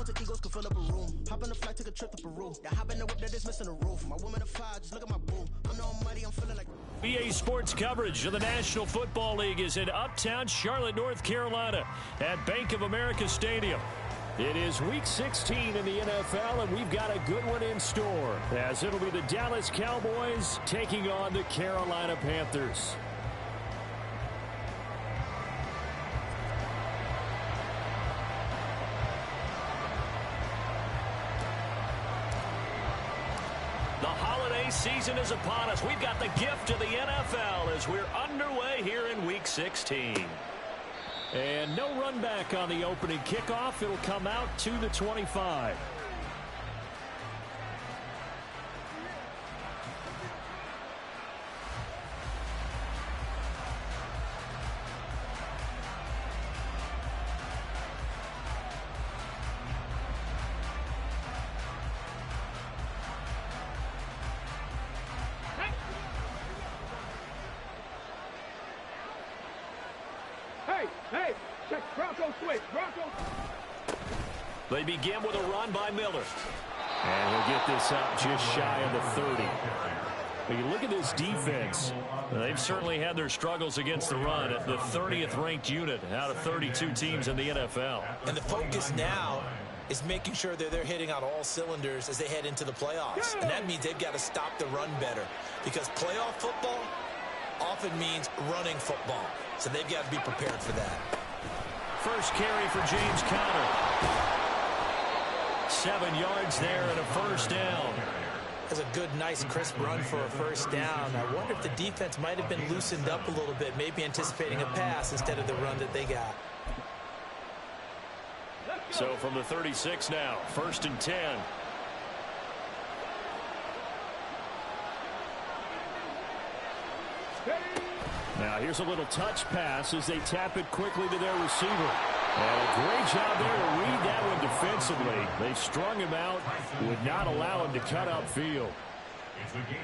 alter egos can fill up a room. Hop in a flight, take a trip to Peru. Yeah, hop in the whip that is missing a roof. My woman a fire, just look at my boo. I'm the almighty, I'm feeling like... BA Sports coverage of the National Football League is in Uptown Charlotte, North Carolina at Bank of America Stadium. It is Week 16 in the NFL, and we've got a good one in store, as it'll be the Dallas Cowboys taking on the Carolina Panthers. The holiday season is upon us. We've got the gift of the NFL as we're underway here in Week 16. And no run back on the opening kickoff. It'll come out to the 25. Hey, check Bronco switch, Bronco. They begin with a run by Miller. And he'll get this up just shy of the 30. When you look at this defense, they've certainly had their struggles against the run at the 30th ranked unit out of 32 teams in the NFL. And the focus now is making sure that they're hitting on all cylinders as they head into the playoffs. And that means they've got to stop the run better, because playoff football often means running football. So they've got to be prepared for that. First carry for James Conner. 7 yards there and a first down. That's a good, nice, crisp run for a first down. I wonder if the defense might have been loosened up a little bit, maybe anticipating a pass instead of the run that they got. So from the 36 now, 1st and 10. Now here's a little touch pass as they tap it quickly to their receiver. And a great job there to read that one defensively. They strung him out, would not allow him to cut upfield.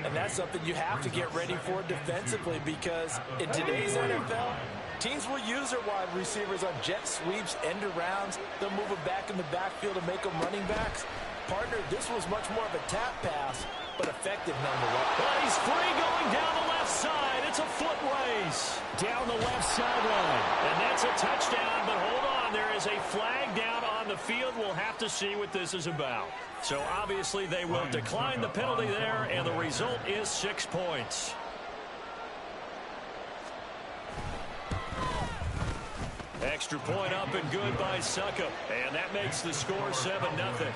And that's something you have to get ready for defensively, because in today's NFL, teams will use their wide receivers on jet sweeps, end arounds. They'll move them back in the backfield and make them running backs. Partner, this was much more of a tap pass, but effective nonetheless. But he's free going down the left side. It's a foot race down the left sideline. And that's a touchdown, but hold on. There is a flag down on the field. We'll have to see what this is about. So obviously they will decline the penalty there, and the result is 6 points. Extra point up and good by Suckup. And that makes the score 7-0.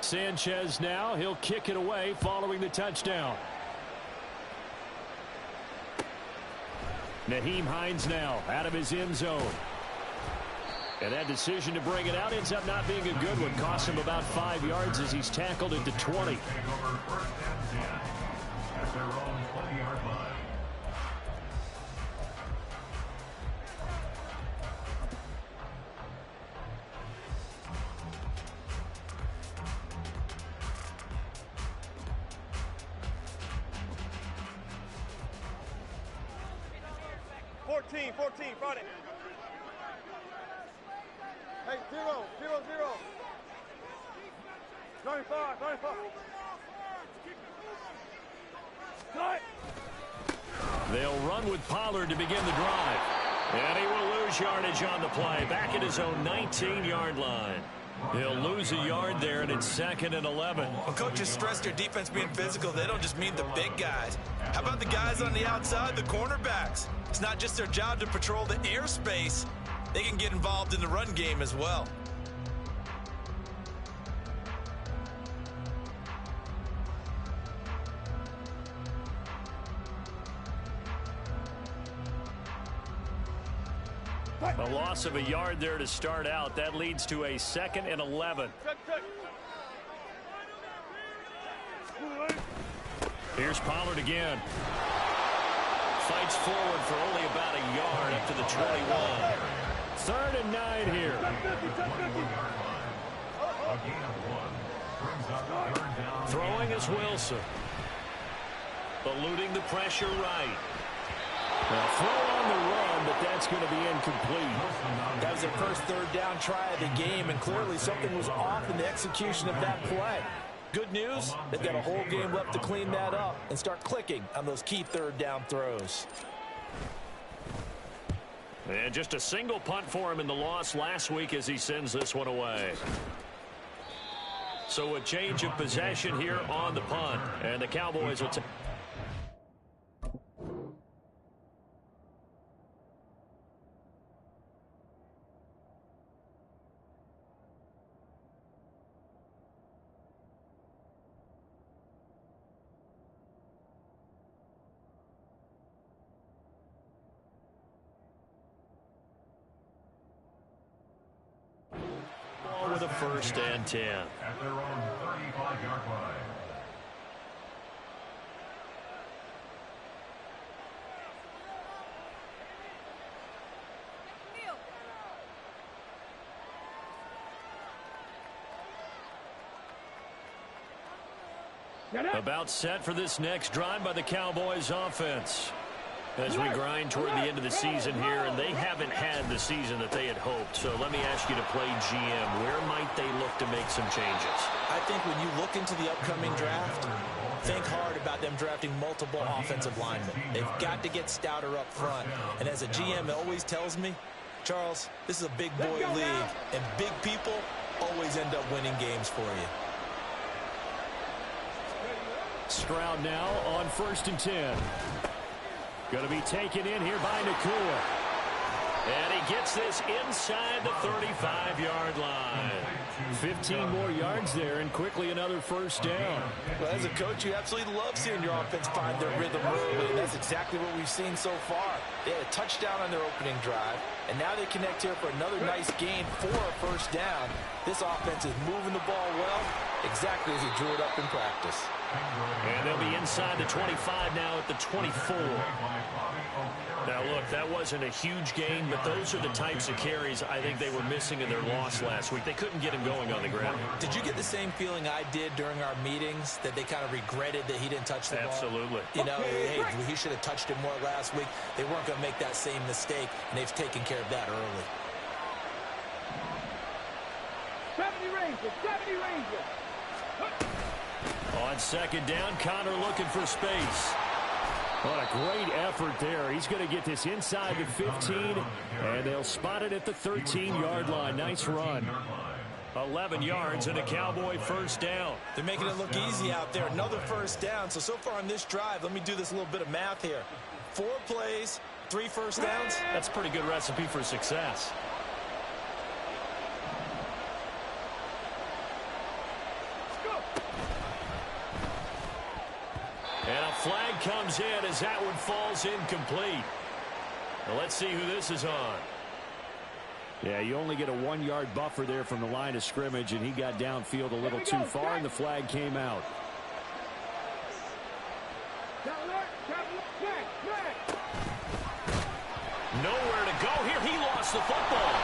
Sanchez now, he'll kick it away following the touchdown. Nyheim Hines now out of his end zone. And that decision to bring it out ends up not being a good one. Costs him about 5 yards as he's tackled into 20. At their own 20-yard line. Fourteen, front it. Hey, 0, 0, 0. 95. Cut. They'll run with Pollard to begin the drive. And he will lose yardage on the play. Back at his own 19-yard line. He'll lose a yard there, and it's 2nd and 11. Well, coaches stress their defense being physical. They don't just mean the big guys. How about the guys on the outside, the cornerbacks? It's not just their job to patrol the airspace. They can get involved in the run game as well. A loss of a yard there to start out. That leads to a 2nd and 11. Here's Pollard again. Fights forward for only about a yard up to the 21. 3rd and 9 here. Throwing is Wilson. Eluding the pressure right. Throw on the run, but that's going to be incomplete. That was their first third down try of the game, and clearly something was off in the execution of that play. Good news, they've got a whole game left to clean that up and start clicking on those key third down throws. And just a single punt for him in the loss last week as he sends this one away. So a change of possession here on the punt, and the Cowboys will take. With a 1st and 10. At their own 35-yard line. About set for this next drive by the Cowboys offense. As we grind toward the end of the season here, and they haven't had the season that they had hoped. So let me ask you to play GM. Where might they look to make some changes? I think when you look into the upcoming draft, think hard about them drafting multiple offensive linemen. They've got to get stouter up front. And as a GM always tells me, Charles, this is a big boy league, and big people always end up winning games for you. Stroud now on 1st and 10. Going to be taken in here by Nakua. And he gets this inside the 35-yard line. 15 more yards there, and quickly another 1st down. Well, as a coach, you absolutely love seeing your offense find their rhythm early, and that's exactly what we've seen so far. They had a touchdown on their opening drive, and now they connect here for another nice gain for a 1st down. This offense is moving the ball well, exactly as he drew it up in practice. And they'll be inside the 25 now at the 24. Now, look, that wasn't a huge gain, but those are the types of carries I think they were missing in their loss last week. They couldn't get him going on the ground. Did you get the same feeling I did during our meetings, that they kind of regretted that he didn't touch the ball? Absolutely. You know, hey, he should have touched it more last week. They weren't going to make that same mistake, and they've taken care of that early. 70 Rangers, 70 Rangers. On 2nd down, Connor looking for space. What a great effort there. He's going to get this inside the 15, and they'll spot it at the 13-yard line. Nice run. 11 yards and a Cowboy 1st down. They're making it look easy out there. Another 1st down. So far on this drive, let me do this little bit of math here. 4 plays, 3 1st downs. That's a pretty good recipe for success. And a flag comes in as that one falls incomplete. Well, let's see who this is on. Yeah, you only get a 1-yard buffer there from the line of scrimmage, and he got downfield a little too far, and the flag came out. Nowhere to go here. He lost the football.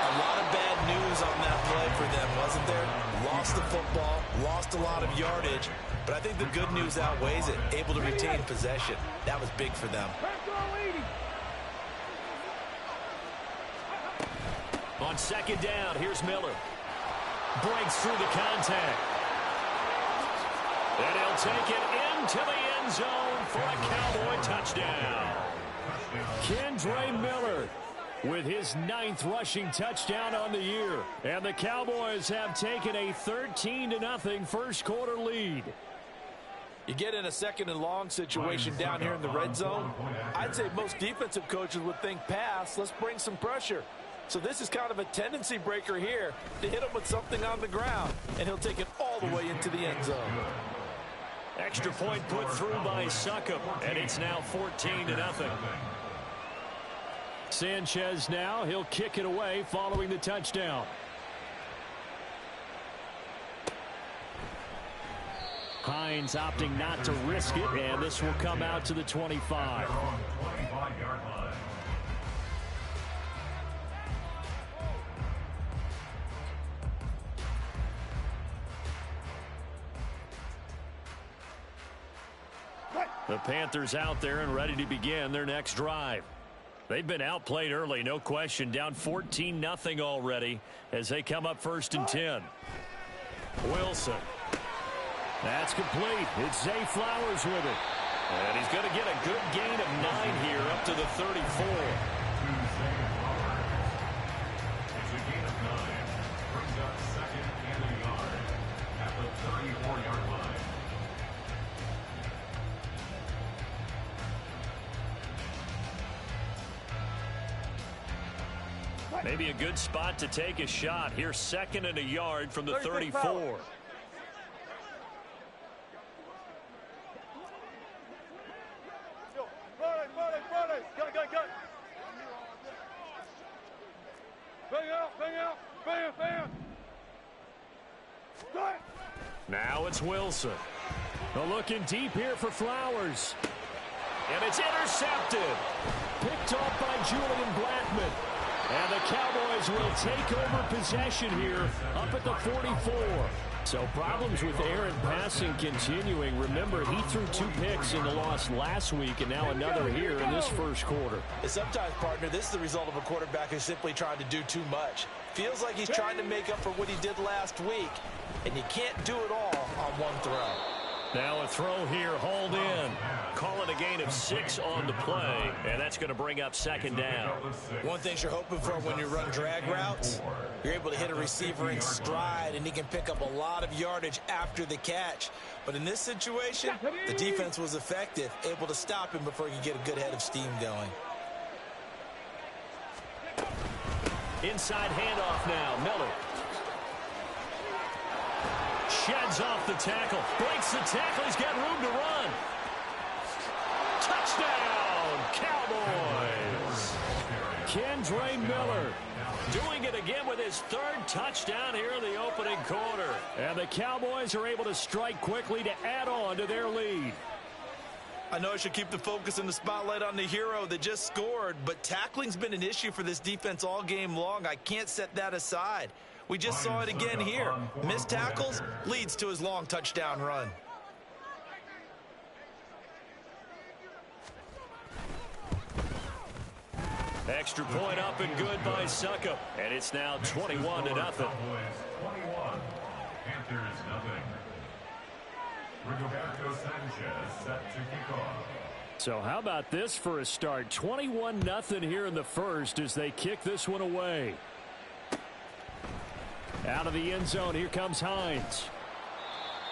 A lot of bad news on that play for them, wasn't there? Lost the football, lost a lot of yardage, but I think the good news outweighs it. Able to retain possession. That was big for them. On 2nd down, here's Miller. Breaks through the contact. And he'll take it into the end zone for a Cowboy touchdown. Kendre Miller with his 9th rushing touchdown on the year. And the Cowboys have taken a 13-0 first quarter lead. You get in a 2nd and long situation down here in the red zone. I'd say most defensive coaches would think pass. Let's bring some pressure. So this is kind of a tendency breaker here to hit him with something on the ground. And he'll take it all the way into the end zone. Extra point put through by Succop, and it's now 14-0. Sanchez now, he'll kick it away following the touchdown. Hines opting not to risk it, and this will come out to the 25. The Panthers out there and ready to begin their next drive. They've been outplayed early, no question. Down 14-0 already as they come up 1st and 10. Wilson. That's complete. It's Zay Flowers with it. And he's going to get a good gain of 9 here up to the 34. Maybe a good spot to take a shot. Here's 2nd and a yard from the 34. Now it's Wilson. Looking deep here for Flowers. And it's intercepted. Picked off by Julian Blackman. And the Cowboys will take over possession here up at the 44. So problems with Aaron passing continuing. Remember, he threw 2 picks in the loss last week and now another here in this first quarter. And sometimes, partner, this is the result of a quarterback who's simply trying to do too much. Feels like he's trying to make up for what he did last week. And you can't do it all on one throw. Now a throw here, hauled in. Call it a gain of 6 on the play, and that's going to bring up 2nd down. One thing you're hoping for when you run drag routes, you're able to hit a receiver in stride, and he can pick up a lot of yardage after the catch. But in this situation, the defense was effective, able to stop him before he could get a good head of steam going. Inside handoff now, Miller. Sheds off the tackle. Breaks the tackle. He's got room to run. Touchdown, Cowboys. Kendre Miller doing it again with his 3rd touchdown here in the opening quarter. And the Cowboys are able to strike quickly to add on to their lead. I know I should keep the focus and the spotlight on the hero that just scored, but tackling's been an issue for this defense all game long. I can't set that aside. We just saw it again here. Missed tackles leads to his long touchdown run. Extra point up and good by Suckup. And it's now 21-0. 21. Panthers nothing. Rigoberto Sanchez set to kick off. So how about this for a start? 21-0 here in the first as they kick this one away. Out of the end zone, here comes Hines.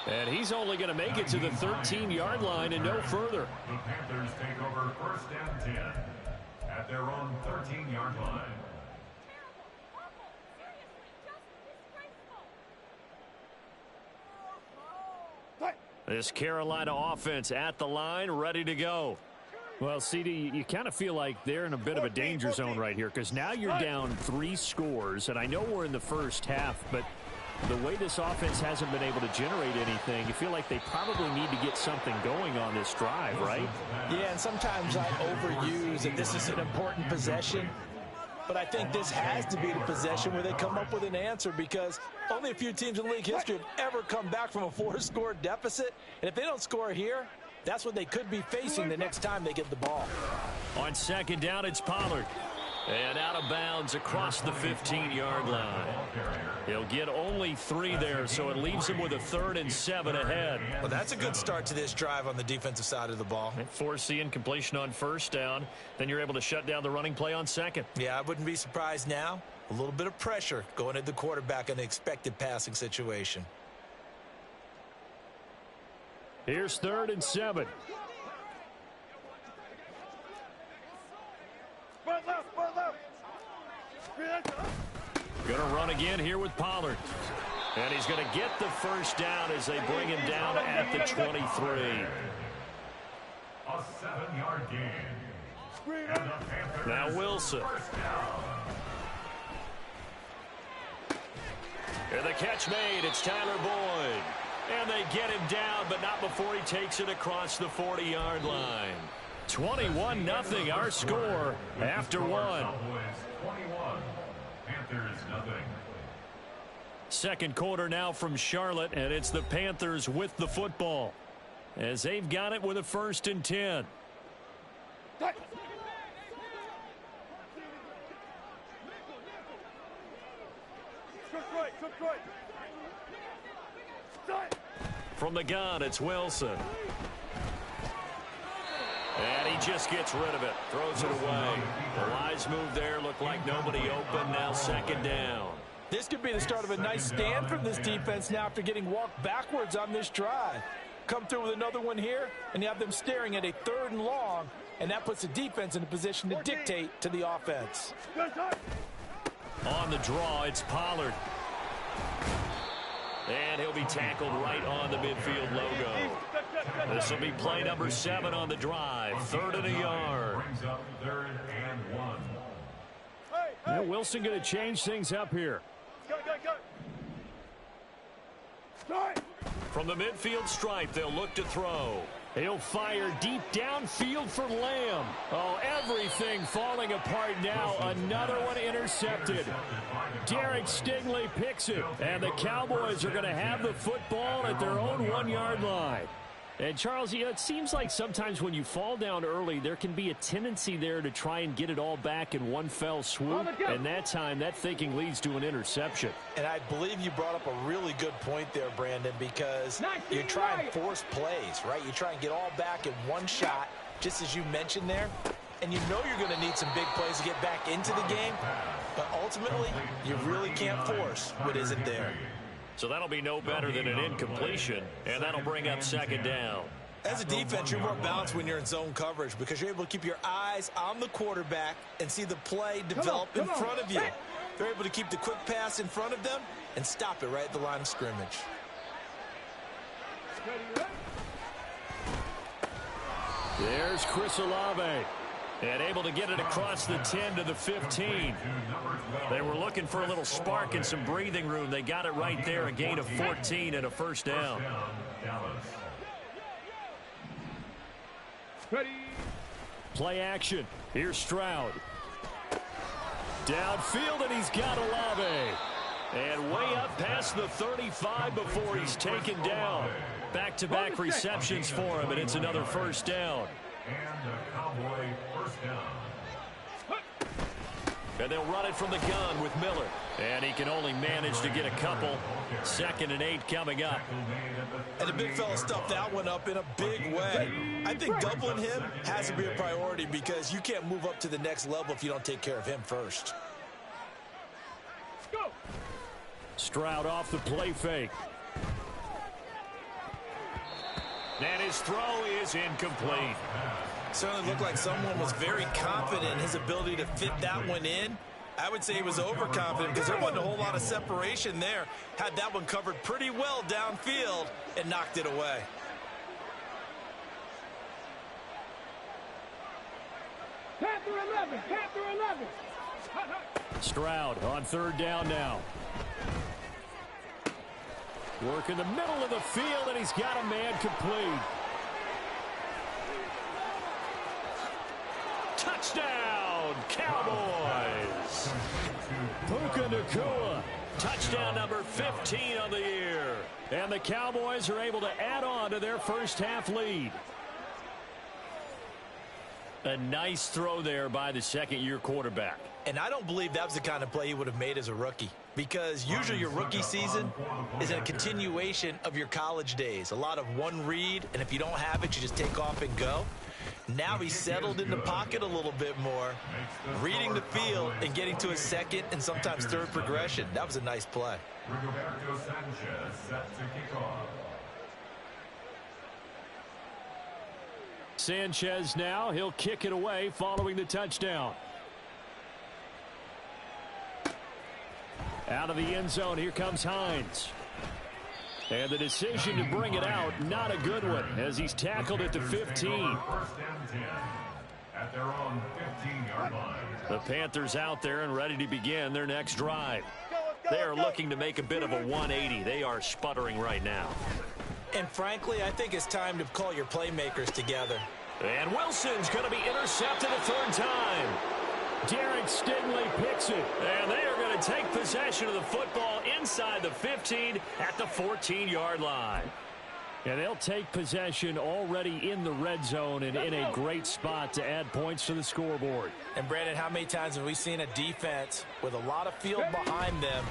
And he's only going to make it to the 13-yard line and no further. The Panthers take over 1st and 10 at their own 13-yard line. This Carolina offense at the line, ready to go. Well, CD, you kind of feel like they're in a bit of a danger zone right here because now you're down 3 scores, and I know we're in the first half, but the way this offense hasn't been able to generate anything, you feel like they probably need to get something going on this drive, right? Yeah, and sometimes I overuse that this is an important possession, but I think this has to be the possession where they come up with an answer because only a few teams in league history have ever come back from a 4-score deficit, and if they don't score here, that's what they could be facing the next time they get the ball. On 2nd down, it's Pollard. And out of bounds across the 15-yard line. He'll get only 3 there, so it leaves him with a 3rd and 7 ahead. Well, that's a good start to this drive on the defensive side of the ball. Force the incompletion on 1st down. Then you're able to shut down the running play on 2nd. Yeah, I wouldn't be surprised now. A little bit of pressure going at the quarterback in an expected passing situation. Here's 3rd and 7. Going to run again here with Pollard. And he's going to get the 1st down as they bring him down at the 23. A 7-yard gain. Now Wilson. And the catch made. It's Tyler Boyd. And they get him down, but not before he takes it across the 40-yard line. 21-0 our score after 1. 21. Panthers nothing. 2nd quarter now from Charlotte, and it's the Panthers with the football. as they've got it with a 1st and 10. From the gun, it's Wilson. And he just gets rid of it. Throws it away. The wise move there. Looked like nobody open. Now 2nd down. This could be the start of a nice stand from this defense now after getting walked backwards on this drive. Come through with another one here, and you have them staring at a 3rd and long, and that puts the defense in a position to dictate to the offense. On the draw, it's Pollard. And he'll be tackled right on the midfield logo. This will be play number 7 on the drive. 3rd and a yard. Brings up 3rd and 1. Now Wilson going to change things up here. From the midfield stripe, they'll look to throw. He'll fire deep downfield for Lamb. Oh, everything falling apart now. Another one intercepted. Derek Stingley picks it. And the Cowboys are going to have the football at their own 1-yard line. And, Charles, it seems like sometimes when you fall down early, there can be a tendency there to try and get it all back in one fell swoop. And that time, that thinking leads to an interception. And I believe you brought up a really good point there, Brandon, because you try and force plays, right? You try and get all back in one shot, just as you mentioned there. And you know you're going to need some big plays to get back into the game. But ultimately, you really can't force what isn't there. So that'll be no better than an incompletion, and that'll bring up 2nd down. As a defense, you're more balanced when you're in zone coverage because you're able to keep your eyes on the quarterback and see the play develop in front of you. They're able to keep the quick pass in front of them and stop it right at the line of scrimmage. There's Chris Olave. And able to get it across the 10 to the 15. They were looking for a little spark and some breathing room. They got it right there, a gain of 14 and a 1st down. Play action. Here's Stroud. Downfield, and he's got Olave. And way up past the 35 before he's taken down. Back-to-back receptions for him, and it's another 1st down. And a Cowboy 1st down. And they'll run it from the gun with Miller. And he can only manage to get a couple. 2nd and 8 coming up. And the big fella stuffed that one up in a big way. I think doubling him has to be a priority because you can't move up to the next level if you don't take care of him first. Stroud off the play fake. And his throw is incomplete. Certainly looked like someone was very confident in his ability to fit that one in. I would say he was overconfident because there wasn't a whole lot of separation there. Had that one covered pretty well downfield and knocked it away. Panther 11, Panther 11. Stroud on 3rd down now. Work in the middle of the field, and he's got a man complete. Touchdown, Cowboys! Puka Nacua, touchdown number 15 on the year. And the Cowboys are able to add on to their 1st half lead. A nice throw there by the 2nd-year quarterback. And I don't believe that was the kind of play he would have made as a rookie. Because usually your rookie season is a continuation of your college days. A lot of one read, and if you don't have it, you just take off and go. Now he's settled in the pocket a little bit more, reading the field and getting to a 2nd and sometimes 3rd progression. That was a nice play. Rigoberto Sanchez set to kick off. Sanchez now, he'll kick it away following the touchdown. Out of the end zone, here comes Hines. And the decision to bring it out, not a good one, as he's tackled at the 15. 1st and 10 at their own 15-yard line. The Panthers out there and ready to begin their next drive. They are looking to make a bit of a 180. They are sputtering right now. And frankly, I think it's time to call your playmakers together. And Wilson's going to be intercepted a 3rd time. Derek Stingley picks it, and they are going to take possession of the football inside the 15 at the 14-yard line. And they'll take possession already in the red zone and in a great spot to add points to the scoreboard. And, Brandon, how many times have we seen a defense with a lot of field behind them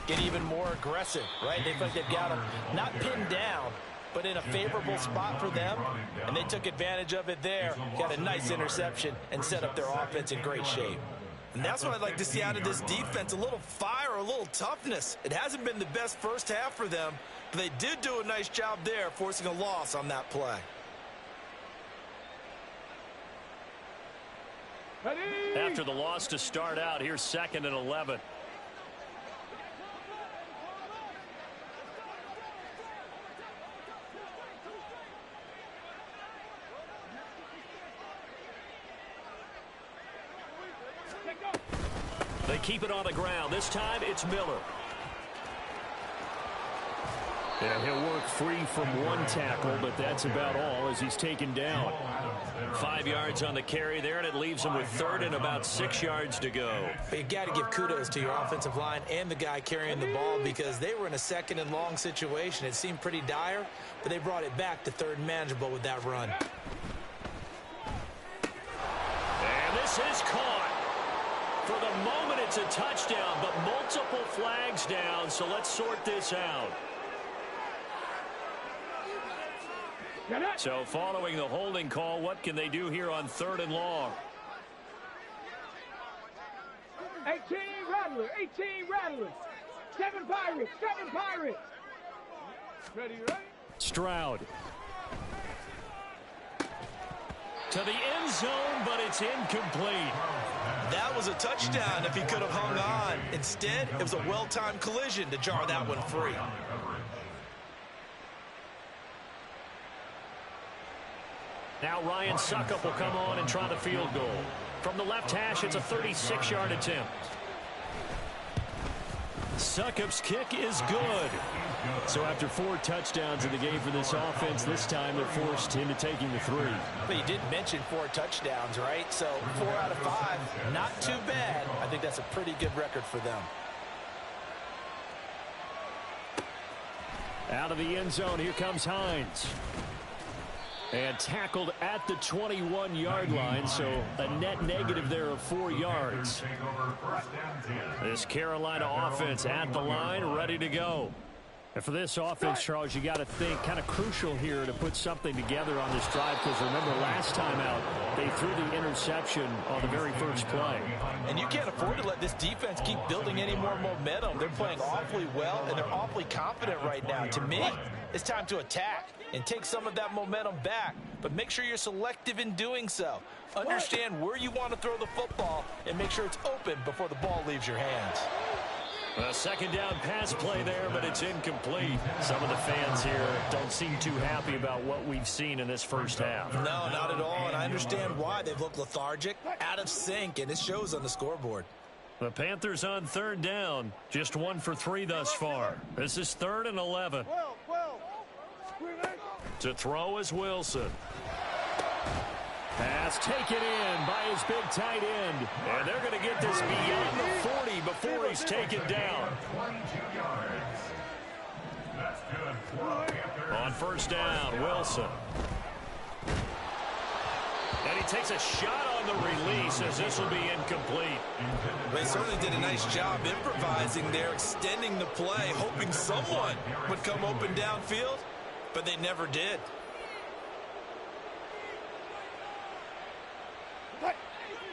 get even more aggressive, right? They feel like they've got them not pinned down, but in a favorable spot for them, and they took advantage of it there, got a nice interception, and set up their offense in great shape. And that's what I'd like to see out of this defense, a little fire, a little toughness. It hasn't been the best first half for them, but they did do a nice job there, forcing a loss on that play. After the loss to start out, here's 2nd and 11. They keep it on the ground. This time it's Miller. And he'll work free from one tackle, but that's about all as he's taken down. 5 yards on the carry there, and it leaves him with 3rd and about 6 yards to go. But you got to give kudos to your offensive line and the guy carrying the ball because they were in a 2nd and long situation. It seemed pretty dire, but they brought it back to 3rd and manageable with that run. And this is caught. For the moment, it's a touchdown, but multiple flags down, so let's sort this out. So following the holding call, what can they do here on 3rd and long? 18 Rattler, 18 Rattler. 7 Pirates, 7 Pirates. Ready, right? Stroud. To the end zone, but it's incomplete. That was a touchdown if he could have hung on. Instead, it was a well-timed collision to jar that one free. Now Ryan Suckup will come on and try the field goal. From the left hash, it's a 36-yard attempt. Suckup's kick is good. So after 4 touchdowns in the game for this offense, this time they're forced into taking the 3. But you did mention 4 touchdowns, right? So 4 out of 5, not too bad. I think that's a pretty good record for them. Out of the end zone, here comes Hines. And tackled at the 21-yard line, so a net negative there of 4 yards. This Carolina offense at the line, ready to go. And for this offense, Charles, you got to think kind of crucial here to put something together on this drive, because remember last time out, they threw the interception on the very first play. And you can't afford to let this defense keep building any more momentum. They're playing awfully well, and they're awfully confident right now. To me, it's time to attack and take some of that momentum back, but make sure you're selective in doing so. Understand where you want to throw the football and make sure it's open before the ball leaves your hands. A 2nd down pass play there, but it's incomplete. Some of the fans here don't seem too happy about what we've seen in this first half. No, not at all, and I understand why. They've looked lethargic, out of sync, and it shows on the scoreboard. The Panthers on 3rd down, just 1 for 3 thus far. This is 3rd and 11. To throw is Wilson. Pass taken in by his big tight end. And they're going to get this beyond the 40 before he's taken down. 22 yards. That's good. On 1st down, Wilson. And he takes a shot on the release as this will be incomplete. They certainly did a nice job improvising there, extending the play, hoping someone would come open downfield, but they never did.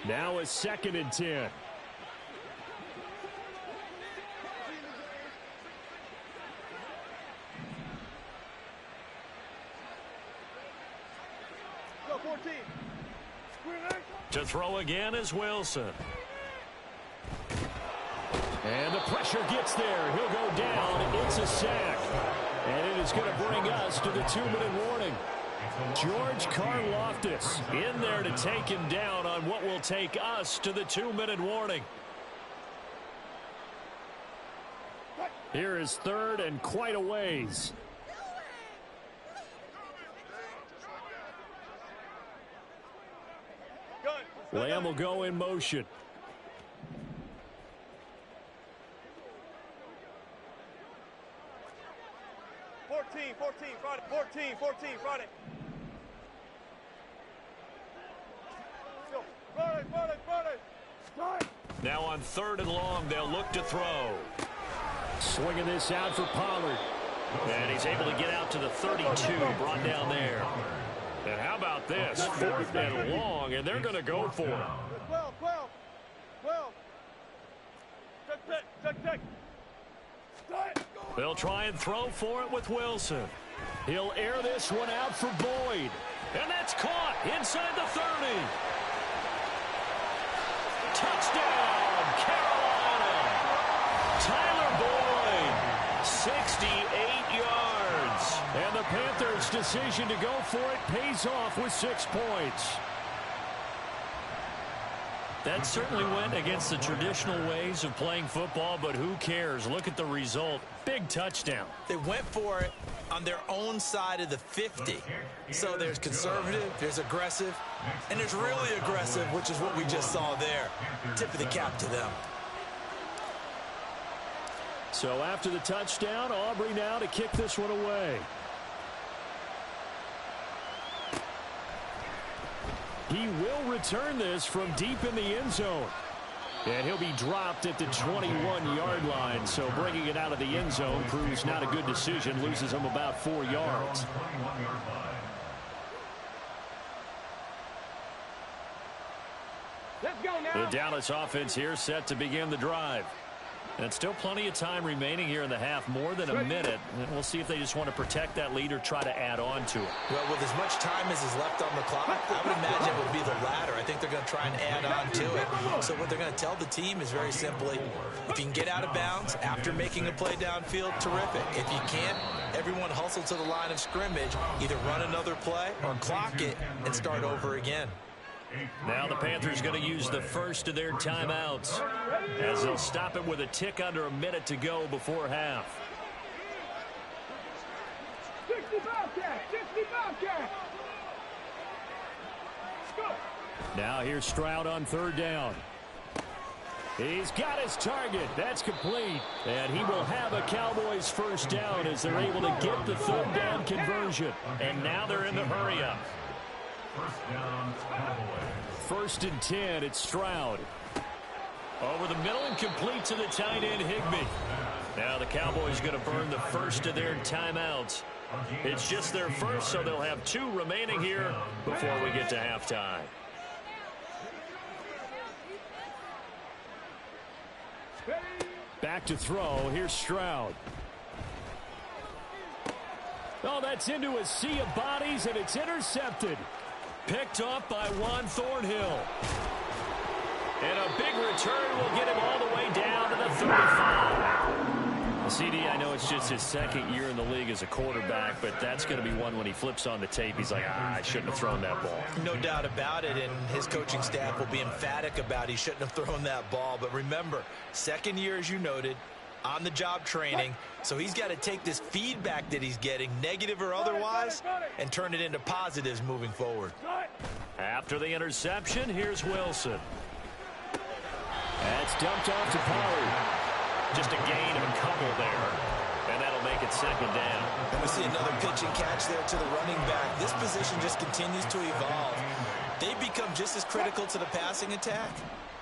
Now a 2nd and 10. Go 14. To throw again is Wilson. And the pressure gets there. He'll go down. It's a sack. And it is going to bring us to the 2-minute warning. George Karlaftis in there to take him down on what will take us to the 2-minute warning. Here is 3rd and quite a ways. Lamb will go in motion. 14, Friday. Friday. Now on 3rd and long, they'll look to throw. Swinging this out for Pollard. And he's able to get out to the 32, brought down there. And how about this? 4th and long, and they're going to go for it. 12. Check. They'll try and throw for it with Wilson. He'll air this one out for Boyd. And that's caught inside the 30. Touchdown, Carolina. Tyler Boyd, 68 yards. And the Panthers' decision to go for it pays off with 6 points. That certainly went against the traditional ways of playing football, but who cares? Look at the result. Big touchdown. They went for it on their own side of the 50. So there's conservative, there's aggressive, and there's really aggressive, which is what we just saw there. Tip of the cap to them. So after the touchdown, Aubrey now to kick this one away. He will return this from deep in the end zone. And he'll be dropped at the 21-yard line. So bringing it out of the end zone proves not a good decision. Loses him about 4 yards. Let's go now. The Dallas offense here set to begin the drive. And still plenty of time remaining here in the half, more than a minute. And we'll see if they just want to protect that lead or try to add on to it. Well, with as much time as is left on the clock, I would imagine it would be the latter. I think they're going to try and add on to it. So what they're going to tell the team is very simply, if you can get out of bounds after making a play downfield, terrific. If you can't, everyone hustle to the line of scrimmage, either run another play or clock it and start over again. Now the Panthers going to use the first of their timeouts as they'll stop it with a tick under a minute to go before half. 60 Bobcat. Go. Now here's Stroud on 3rd down. He's got his target. That's complete. And he will have a Cowboys first down as they're able to get the 3rd down conversion. And now they're in the hurry up. First down, Cowboys. 1st and 10, it's Stroud. Over the middle and complete to the tight end, Higbee. Now the Cowboys going to burn the first of their timeouts. It's just their first, so they'll have 2 remaining here before we get to halftime. Back to throw. Here's Stroud. Oh, that's into a sea of bodies, and it's intercepted. Picked off by Juan Thornhill. And a big return will get him all the way down to the 35. CD, I know it's just his 2nd year in the league as a quarterback, but that's going to be one when he flips on the tape. He's like, I shouldn't have thrown that ball. No doubt about it, and his coaching staff will be emphatic about he shouldn't have thrown that ball. But remember, 2nd year, as you noted, on-the-job training, so he's got to take this feedback that he's getting, negative or otherwise, and turn it into positives moving forward. After the interception, here's Wilson. That's dumped off to Pollard. Just a gain of a couple there, and that'll make it 2nd down. And we see another pitch and catch there to the running back. This position just continues to evolve. They become just as critical to the passing attack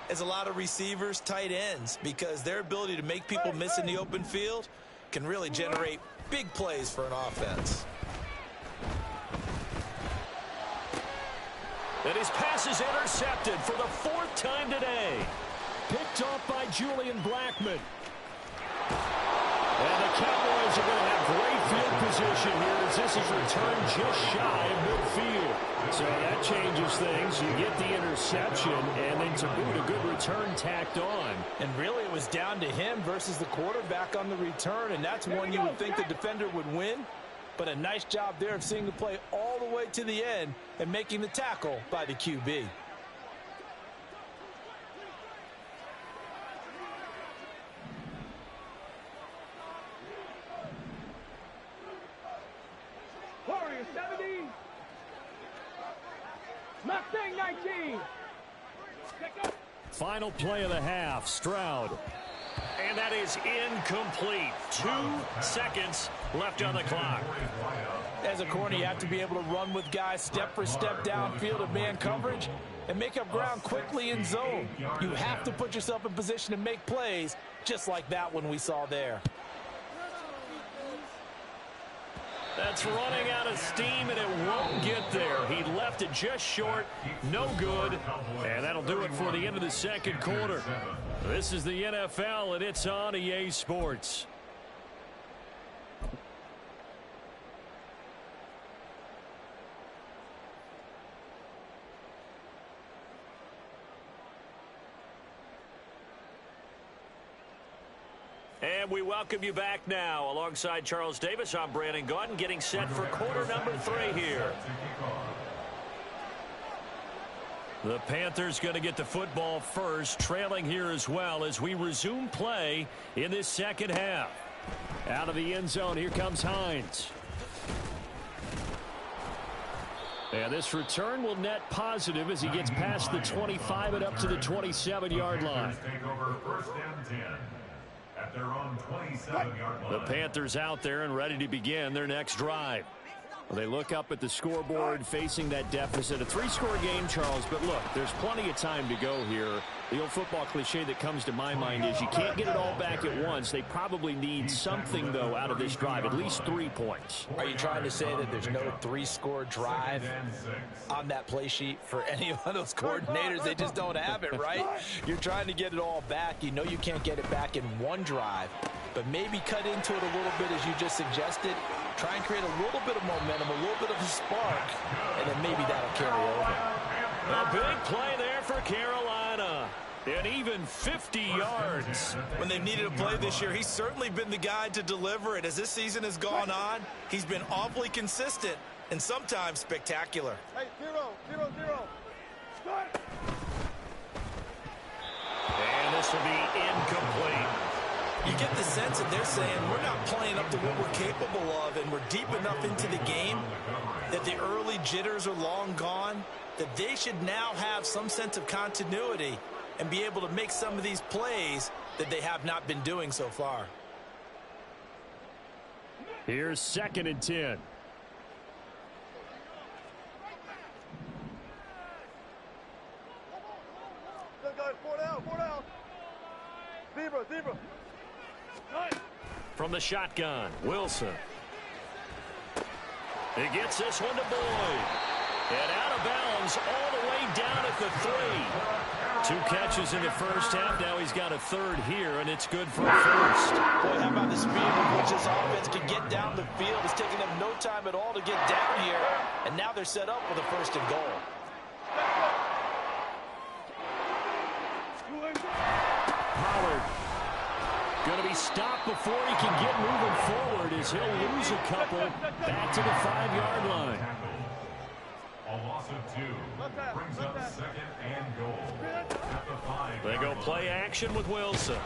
as a lot of receivers, tight ends, because their ability to make people miss in the open field can really generate big plays for an offense. And his pass is intercepted for the 4th time today. Picked off by Julian Blackmon. And the Cowboys are going to have great field position here as this is returned just shy of midfield. So that changes things. You get the interception, and then to boot, a good return tacked on. And really, it was down to him versus the quarterback on the return, and that's one you would think the defender would win. But a nice job there of seeing the play all the way to the end and making the tackle by the QB. Warriors 70. Mustang 19. Final play of the half. Stroud And that is incomplete. 2 seconds left on the clock. As a corner, you have to be able to run with guys step for step downfield of man coverage and make up ground quickly in zone. You have to put yourself in position to make plays, just like that one we saw there. That's running out of steam, and it won't get there. He left it just short. No good. And that'll do it for the end of the second quarter. This is the NFL, and it's on EA Sports. And we welcome you back now. Alongside Charles Davis, I'm Brandon Gaudin, getting set for quarter number 3 here. The Panthers going to get the football first, trailing here as well as we resume play in this second half. Out of the end zone, here comes Hines. And this return will net positive as he gets past the 25 and up to the 27-yard line. Take over first and 10. At their own 27-yard line. The Panthers out there and ready to begin their next drive. Well, they look up at the scoreboard facing that deficit. A 3-score game, Charles, but look, there's plenty of time to go here. The old football cliche that comes to my mind is you can't get it all back at once. They probably need something, though, out of this drive, at least 3 points. Are you trying to say that there's no 3-score drive on that play sheet for any of those coordinators? They just don't have it, right? You're trying to get it all back. You know you can't get it back in one drive, but maybe cut into it a little bit as you just suggested. Try and create a little bit of momentum, a little bit of a spark, and then maybe that'll carry over. A big play there for Carolina. And even 50 yards. When they've needed a play this year, he's certainly been the guy to deliver it. As this season has gone on, he's been awfully consistent and sometimes spectacular. Hey, 0-0-0. Start. And this will be incomplete. You get the sense that they're saying we're not playing up to what we're capable of, and we're deep enough into the game that the early jitters are long gone, that they should now have some sense of continuity and be able to make some of these plays that they have not been doing so far. Here's 2nd and 10. Let's go, 4 down. Zebra. From the shotgun, Wilson. He gets this one to Boyd. And out of bounds all the way down at the 3. 2 catches in the first half. Now he's got a 3rd here, and it's good for a first. Boy, how about the speed with which this offense can get down the field? It's taking them no time at all to get down here, and now they're set up with a 1st and goal. Pollard going to be stopped before he can get moving forward as he'll lose a couple back to the 5-yard line. A loss of 2 brings up 2nd and goal at the 5. They go play action with Wilson.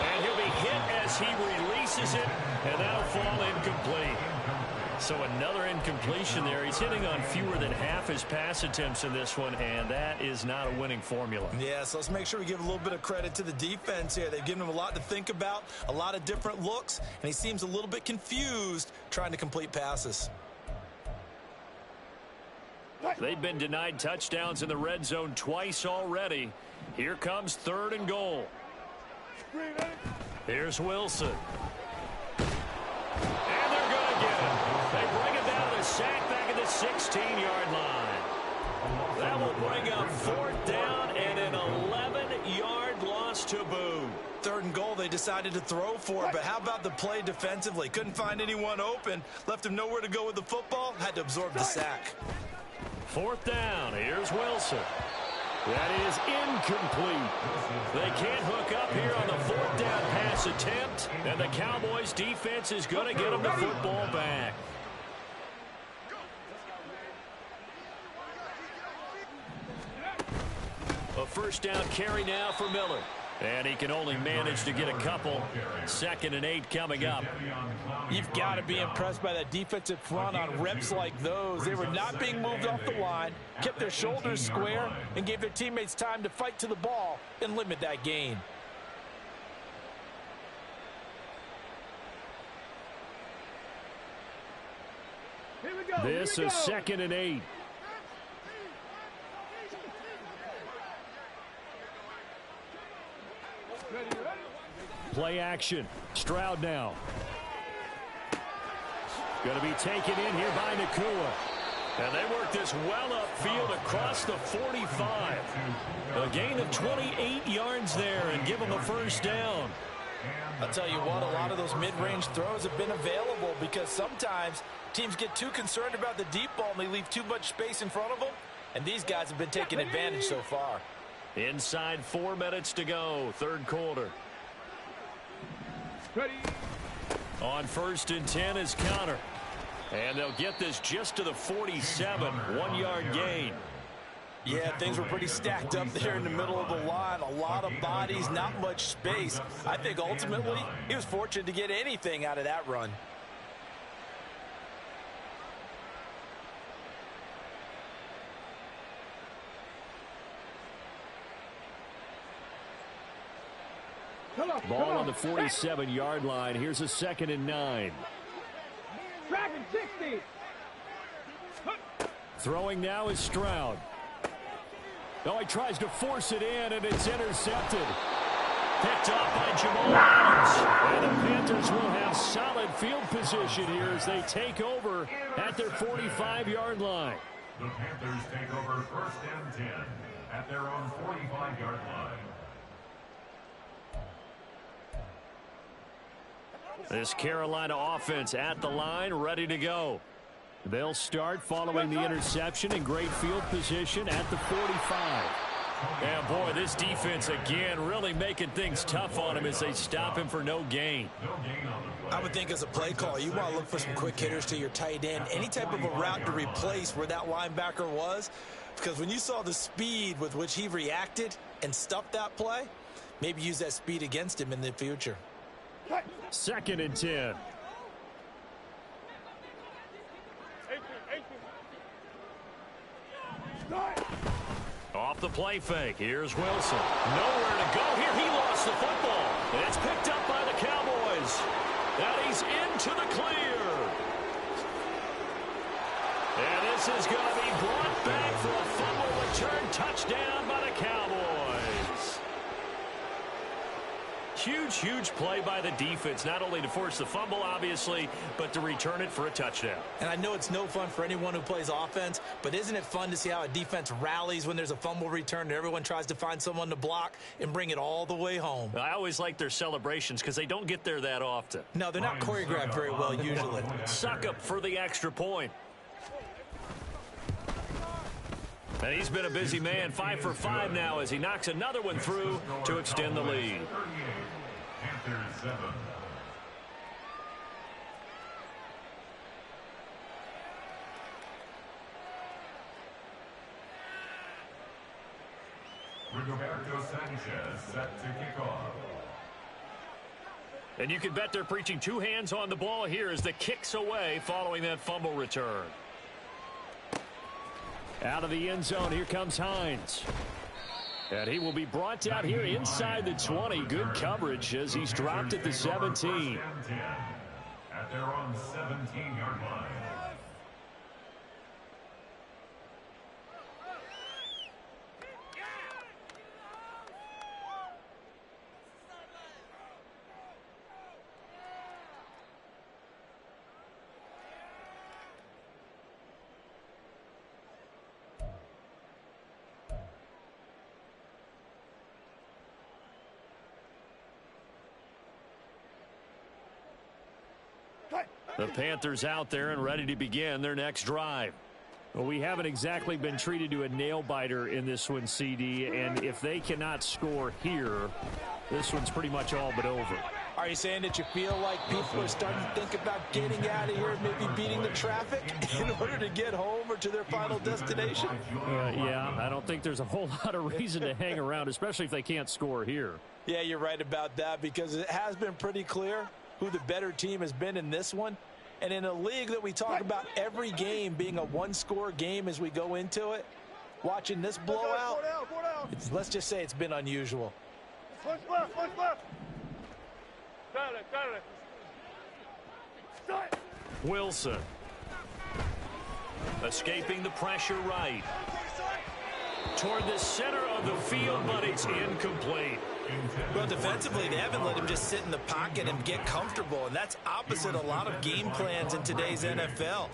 And he'll be hit as he releases it, and that'll fall incomplete. So another incompletion there. He's hitting on fewer than half his pass attempts in this one, and that is not a winning formula. Yeah, so let's make sure we give a little bit of credit to the defense here. They've given him a lot to think about, a lot of different looks, and he seems a little bit confused trying to complete passes. They've been denied touchdowns in the red zone twice already. Here comes 3rd and goal. Here's Wilson. And they're going to get him. They bring him down to the sack back at the 16-yard line. That will bring up 4th down and an 11-yard loss to boot. 3rd and goal they decided to throw for, but how about the play defensively? Couldn't find anyone open, left him nowhere to go with the football, had to absorb the sack. 4th down. Here's Wilson. That is incomplete. They can't hook up here on the 4th down pass attempt, and the Cowboys defense is going to get them the football back. A 1st down carry now for Miller. And he can only manage to get a couple. 2nd and 8 coming up. You've got to be impressed by that defensive front on reps like those. They were not being moved off the line, kept their shoulders square, and gave their teammates time to fight to the ball and limit that gain. This is 2nd and 8. Play action. Stroud now. Going to be taken in here by Nakua. And they work this well upfield across the 45. A gain of 28 yards there and give them a first down. I'll tell you what, a lot of those mid-range throws have been available because sometimes teams get too concerned about the deep ball and they leave too much space in front of them. And these guys have been taking advantage so far. Inside 4 minutes to go, 3rd quarter. Ready. On 1st and 10 is Connor. And they'll get this just to the 47, 1-yard gain. Yeah, things were pretty stacked up there in the middle of the line. A lot of bodies, not much space. I think ultimately he was fortunate to get anything out of that run. Ball on the 47-yard line. Here's a 2nd and 9. Tracking 60. Throwing now is Stroud. Oh, he tries to force it in, and it's intercepted. Picked off by Jamal Adams. And the Panthers will have solid field position here as they take over at their 45-yard line. The Panthers take over 1st and 10 at their own 45-yard line. This Carolina offense at the line, ready to go. They'll start following the interception in great field position at the 45. And boy, this defense again really making things tough on him as they stop him for no gain. I would think as a play call, you want to look for some quick hitters to your tight end. Any type of a route to replace where that linebacker was. Because when you saw the speed with which he reacted and stuffed that play, maybe use that speed against him in the future. 2nd and 10. Off the play fake. Here's Wilson. Nowhere to go here. He lost the football. And it's picked up by the Cowboys. And he's into the clear. And this is going to be brought back for a fumble return touchdown by the Cowboys. Huge play by the defense, not only to force the fumble, obviously, but to return it for a touchdown. And I know it's no fun for anyone who plays offense, but isn't it fun to see how a defense rallies when there's a fumble return and everyone tries to find someone to block and bring it all the way home? I always like their celebrations because they don't get there that often. No, they're not choreographed very well usually. Suck up for the extra point. And he's been a busy man, 5 for 5 now as he knocks another one through to extend the lead. Panthers 7. Rigoberto Sanchez set to kick off. And you can bet they're preaching 2 hands on the ball here as the kick's away following that fumble return. Out of the end zone, here comes Hines. And he will be brought out here inside the 20. Good coverage as he's dropped at the 17. At their own 17-yard line. The Panthers out there and ready to begin their next drive. Well, we haven't exactly been treated to a nail-biter in this one, CD, and if they cannot score here, this one's pretty much all but over. Are you saying that you feel like people are starting to think about getting out of here, maybe beating the traffic in order to get home or to their final destination? Yeah, I don't think there's a whole lot of reason to hang around, especially if they can't score here. Yeah, you're right about that because it has been pretty clear who the better team has been in this one. And in a league that we talk about every game being a one-score game as we go into it, watching this blowout, let's just say it's been unusual. Push left, push left. Got it. Wilson. Escaping the pressure right. Toward the center of the field, but it's incomplete. Well, defensively, they haven't let him just sit in the pocket and get comfortable, and that's opposite a lot of game plans in today's NFL.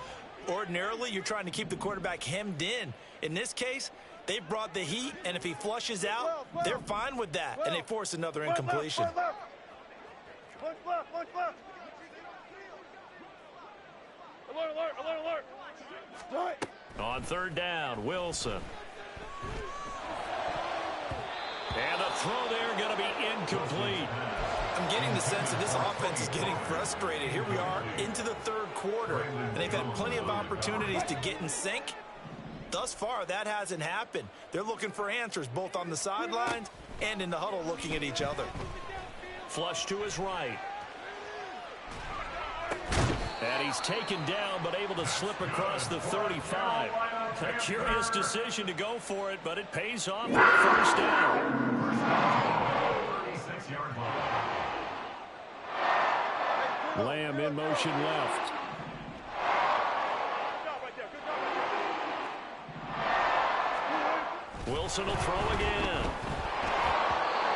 Ordinarily, you're trying to keep the quarterback hemmed in. In this case, they brought the heat, and if he flushes out, they're fine with that, and they force another incompletion. Alert. On third down, Wilson. And the throw there going to be incomplete. I'm getting the sense that this offense is getting frustrated. Here we are into the third quarter, and they've had plenty of opportunities to get in sync. Thus far, that hasn't happened. They're looking for answers both on the sidelines and in the huddle looking at each other. Flush to his right. And he's taken down, but able to slip across the 35. A curious decision to go for it, but it pays off for the first down. 36-yard line. Lamb in motion left. Wilson will throw again.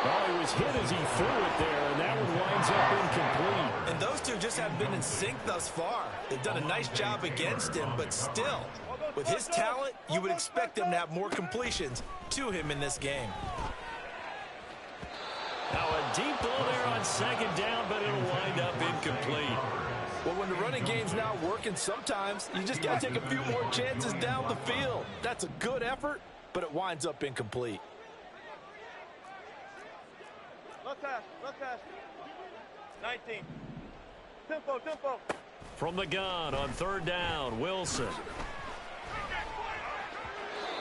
Oh, he was hit as he threw it there, and that one winds up incomplete. And those two just haven't been in sync thus far. They've done a nice job against him, but still, with his talent, you would expect them to have more completions to him in this game. Now a deep ball there on second down, but it'll wind up incomplete. Well, when the running game's not working, sometimes you just got to take a few more chances down the field. That's a good effort, but it winds up incomplete. Left hash. 19. Tempo. From the gun on third down, Wilson.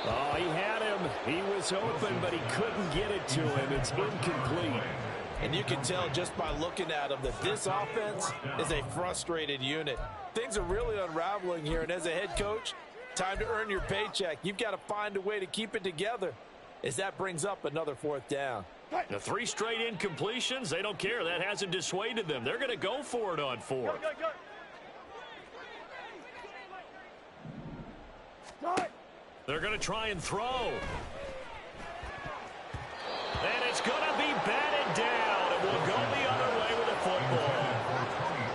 Oh, he had him. He was open, but he couldn't get it to him. It's incomplete. And you can tell just by looking at him that this offense is a frustrated unit. Things are really unraveling here, and as a head coach, time to earn your paycheck. You've got to find a way to keep it together as that brings up another fourth down. The 3 straight incompletions, they don't care. That hasn't dissuaded them. They're going to go for it on 4th. They're going to try and throw. And it's going to be batted down. It will go the other way with the football.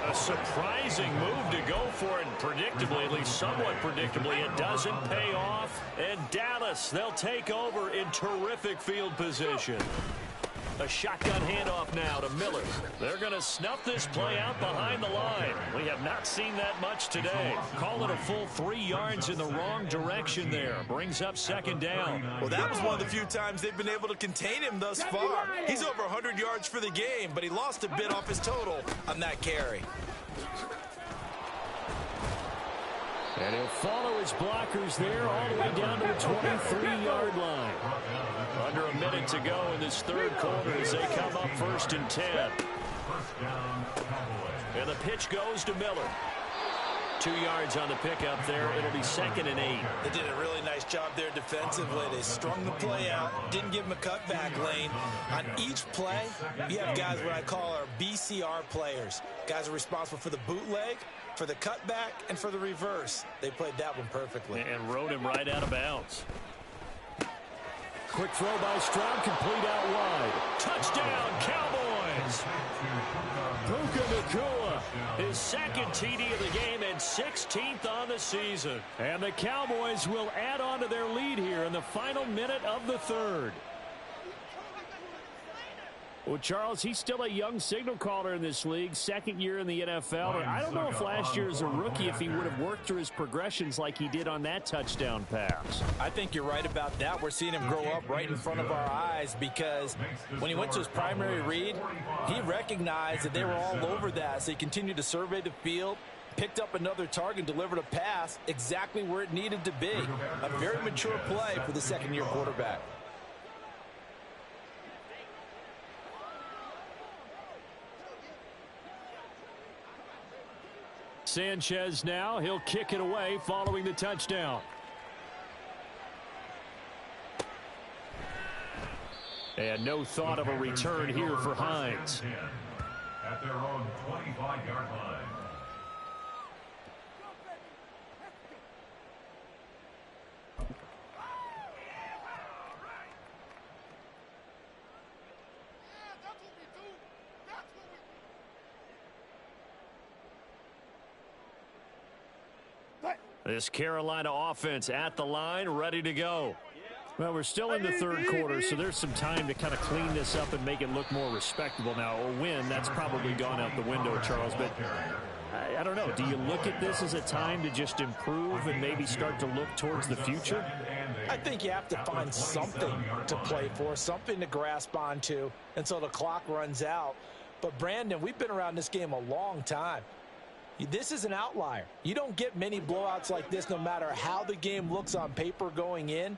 A surprising move to go for it, and predictably, at least somewhat predictably, it doesn't pay off. And Dallas, they'll take over in terrific field position. A shotgun handoff now to Miller. They're going to snuff this play out behind the line. We have not seen that much today. Call it a full 3 yards in the wrong direction there. Brings up second down. Well, that was one of the few times they've been able to contain him thus far. He's over 100 yards for the game, but he lost a bit off his total on that carry. And he'll follow his blockers there all the way down to the 23-yard line. Under a minute to go in this third quarter as they come up 1st and 10. And the pitch goes to Miller. 2 yards on the pickup there. It'll be 2nd and 8. They did a really nice job there defensively. They strung the play out, didn't give him a cutback lane. On each play, you have guys what I call our BCR players. Guys are responsible for the bootleg, for the cutback, and for the reverse. They played that one perfectly. And rode him right out of bounds. Quick throw by Stroud, complete out wide. Touchdown, Cowboys! Puka Nacua, his 2nd TD of the game and 16th on the season. And the Cowboys will add on to their lead here in the final minute of the 3rd. Well, Charles, he's still a young signal caller in this league, 2nd year in the NFL. And I don't know if last year as a rookie if he would have worked through his progressions like he did on that touchdown pass. I think you're right about that. We're seeing him grow up right in front of our eyes because when he went to his primary read, he recognized that they were all over that. So he continued to survey the field, picked up another target, delivered a pass exactly where it needed to be. A very mature play for the 2nd-year quarterback. Sanchez now, he'll kick it away following the touchdown. And no thought of a return here for Hines. At their own 25-yard line. This Carolina offense at the line, ready to go. Well, we're still in the third quarter, so there's some time to kind of clean this up and make it look more respectable. Now, a win, that's probably gone out the window, Charles, but I don't know. Do you look at this as a time to just improve and maybe start to look towards the future? I think you have to find something to play for, something to grasp onto until the clock runs out. But, Brandon, we've been around this game a long time. This is an outlier. You don't get many blowouts like this no matter how the game looks on paper going in.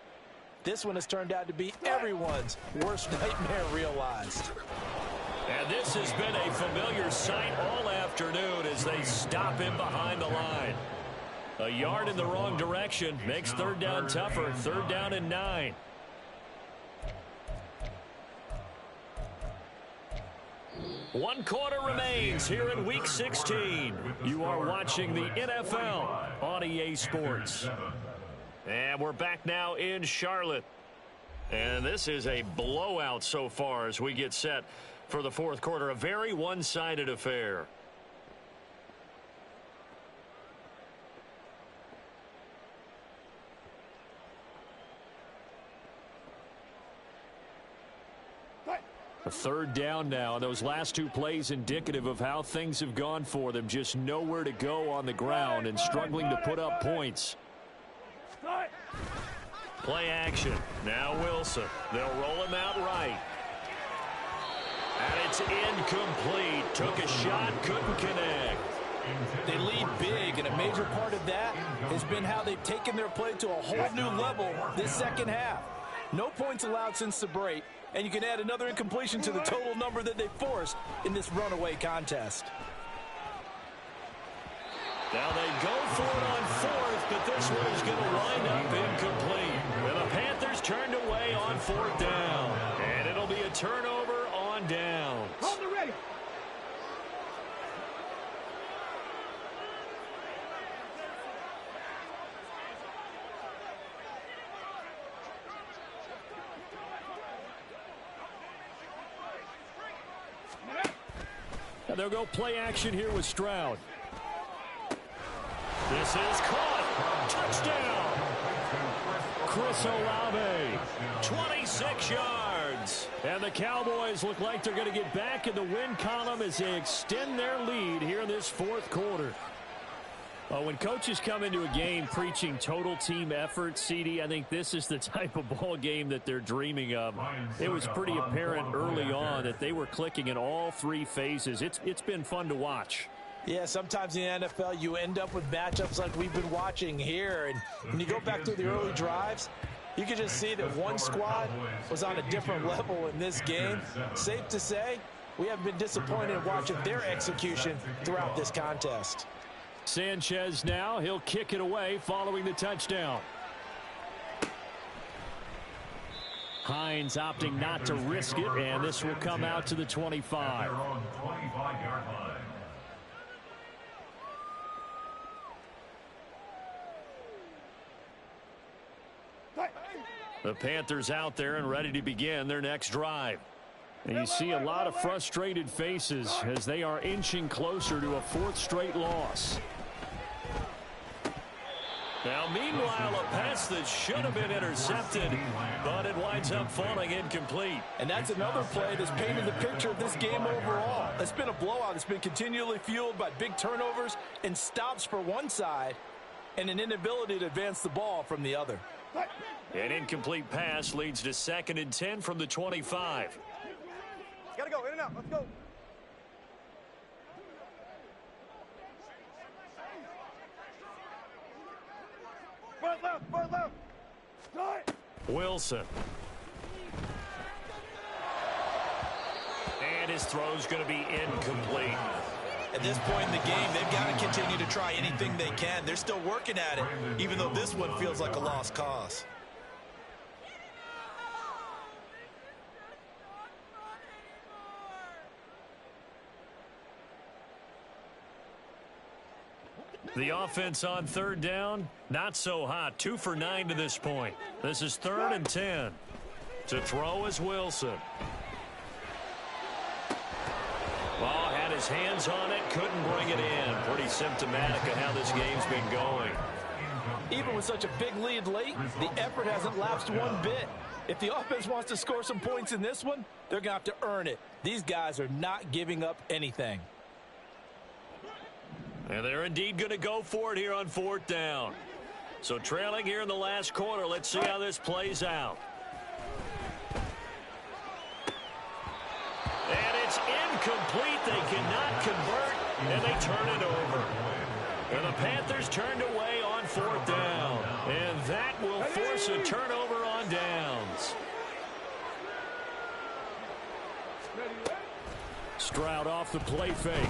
This one has turned out to be everyone's worst nightmare realized. And this has been a familiar sight all afternoon as they stop him behind the line. A yard in the wrong direction makes third down tougher. Third down and 9. One quarter remains here in Week 16. You are watching the NFL on EA Sports. And we're back now in Charlotte. And this is a blowout so far as we get set for the fourth quarter. A very one-sided affair. A third down now. Those last two plays indicative of how things have gone for them. Just nowhere to go on the ground and struggling to put up points. Play action. Now Wilson. They'll roll him out right. And it's incomplete. Took a shot, couldn't connect. They lead big, and a major part of that has been how they've taken their play to a whole new level this second half. No points allowed since the break, and you can add another incompletion to the total number that they forced in this runaway contest. Now they go for it on fourth, but this one is going to wind up incomplete. And the Panthers turned away on fourth down. And it'll be a turnover on downs. Hold the ready. And they'll go play action here with Stroud. This is caught. Touchdown. Chris Olave. 26 yards. And the Cowboys look like they're going to get back in the win column as they extend their lead here in this fourth quarter. When coaches come into a game preaching total team effort, CD, I think this is the type of ball game that they're dreaming of. It was pretty apparent early on that they were clicking in all three phases. It's been fun to watch. Yeah, sometimes in the NFL you end up with matchups like we've been watching here. And when you go back to the early drives, you can just see that one squad was on a different level in this game. Safe to say, we have been disappointed in watching their execution throughout this contest. Sanchez now, he'll kick it away following the touchdown. Hines opting not to risk it, and this will come out to the 25. The Panthers out there and ready to begin their next drive. And you see a lot of frustrated faces as they are inching closer to a fourth straight loss. Now, meanwhile, a pass that should have been intercepted, but it winds up falling incomplete. And that's another play that's painted the picture of this game overall. It's been a blowout. It's been continually fueled by big turnovers and stops for one side and an inability to advance the ball from the other. An incomplete pass leads to 2nd and 10 from the 25. Gotta go, in and out, let's go. Front left. Start. Wilson. And his throw's going to be incomplete. At this point in the game, they've got to continue to try anything they can. They're still working at it, even though this one feels like a lost cause. The offense on third down, not so hot. 2 for 9 to this point. This is 3rd and 10. To throw is Wilson. Ball had his hands on it, couldn't bring it in. Pretty symptomatic of how this game's been going. Even with such a big lead late, the effort hasn't lapsed one bit. If the offense wants to score some points in this one, they're going to have to earn it. These guys are not giving up anything. And they're indeed going to go for it here on 4th down. So trailing here in the last quarter, let's see how this plays out. And it's incomplete. They cannot convert, and they turn it over. And the Panthers turned away on 4th down. And that will force a turnover on downs. Stroud off the play fake.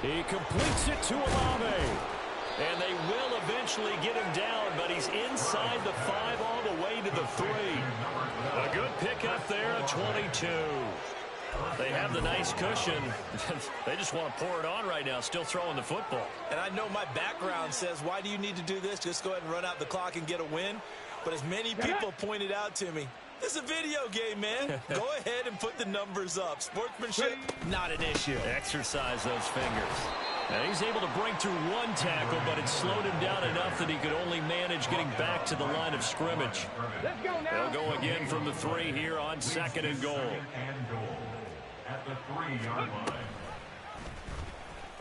He completes it to Olave. And they will eventually get him down, but he's inside the 5 all the way to the 3. A good pickup there at 22. They have the nice cushion. They just want to pour it on right now, still throwing the football. And I know my background says, why do you need to do this? Just go ahead and run out the clock and get a win. But as many people pointed out to me, it's a video game, man. Go ahead and put the numbers up. Sportsmanship, not an issue. Exercise those fingers. And he's able to break through one tackle, but it slowed him down enough that he could only manage getting back to the line of scrimmage. They'll go again from the 3 here on 2nd and goal. At the 3-yard line.